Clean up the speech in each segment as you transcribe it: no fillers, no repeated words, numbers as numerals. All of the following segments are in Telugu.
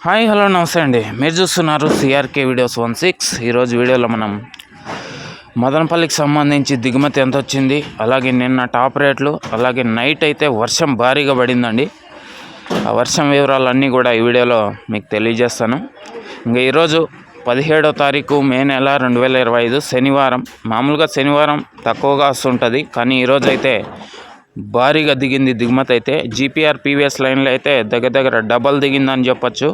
హాయ్ హలో నమస్తే అండి. మీరు చూస్తున్నారు సిఆర్కే వీడియోస్ 16. ఈరోజు వీడియోలో మనం మదనపల్లికి సంబంధించి దిగుమతి ఎంత వచ్చింది, అలాగే నిన్న టాప్ రేట్లు, అలాగే నైట్ అయితే వర్షం భారీగా పడిందండి. ఆ వర్షం వివరాలన్నీ కూడా ఈ వీడియోలో మీకు తెలియజేస్తాను. ఇంకా ఈరోజు 17వ తారీఖు మే నెల 2025 శనివారం. మామూలుగా శనివారం తక్కువగా వస్తుంటుంది, కానీ ఈరోజు అయితే భారీగా దిగింది దిగుమతి అయితే. జీపీఆర్ పీవీఎస్ లైన్లో అయితే దగ్గర డబల్ దిగిందని చెప్పచ్చు.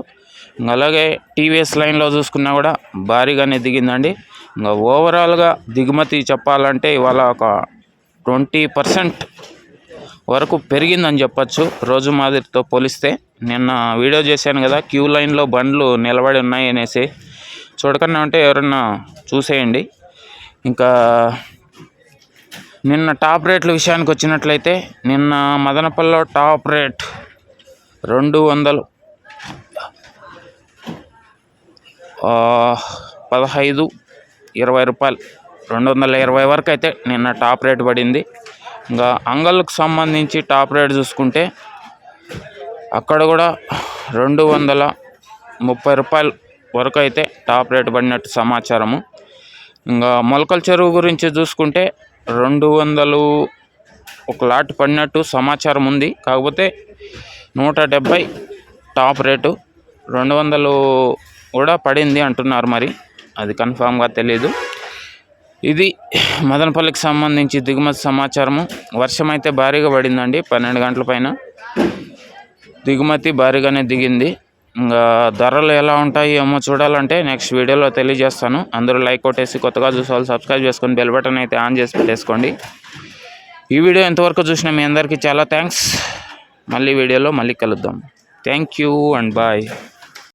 అలాగే టీవీఎస్ లైన్లో చూసుకున్నా కూడా భారీగానే దిగిందండి. ఇంకా ఓవరాల్గా దిగుమతి చెప్పాలంటే ఇవాళ ఒక 20% వరకు పెరిగిందని చెప్పచ్చు రోజు మాదిరితో పోలిస్తే. నిన్న వీడియో చేశాను కదా, క్యూ లైన్లో బండ్లు నిలబడి ఉన్నాయి అనేసి. చూడకన్నా ఉంటే ఎవరన్నా చూసేయండి. ఇంకా నిన్న టాప్ రేట్ల విషయానికి వచ్చినట్లయితే, నిన్న మదనపల్లిలో టాప్ రేట్ 215 రూపాయలు, 220 వరకు అయితే నిన్న టాప్ రేట్ పడింది. ఇంకా అంగళ్ళకు సంబంధించి టాప్ రేట్ చూసుకుంటే అక్కడ కూడా 230 రూపాయలు వరకు అయితే టాప్ రేట్ పడినట్టు సమాచారము. ఇంకా మొలకల చెరువు గురించి చూసుకుంటే 200 ఒక లాట్ పడినట్టు సమాచారం ఉంది. కాకపోతే 170 టాప్ రేటు, 200 కూడా పడింది అంటున్నారు. మరి అది కన్ఫామ్గా తెలియదు. ఇది మదనపల్లికి సంబంధించి దిగుమతి సమాచారము. వర్షం అయితే భారీగా పడిందండి. 12 గంటల పైన దిగుమతి భారీగానే దిగింది. ఇంకా ధరలు ఎలా ఉంటాయి ఏమో చూడాలంటే నెక్స్ట్ వీడియోలో తెలియజేస్తాను. అందరూ లైక్ కొట్టేసి, కొత్తగా చూసేవాళ్ళు సబ్స్క్రైబ్ చేసుకొని బెల్ బటన్ అయితే ఆన్ చేసి పెట్టేసుకోండి. ఈ వీడియో ఎంతవరకు చూసినా మీ అందరికీ చాలా థ్యాంక్స్. మళ్ళీ వీడియోలో మళ్ళీ కలుద్దాం. Thank you and bye.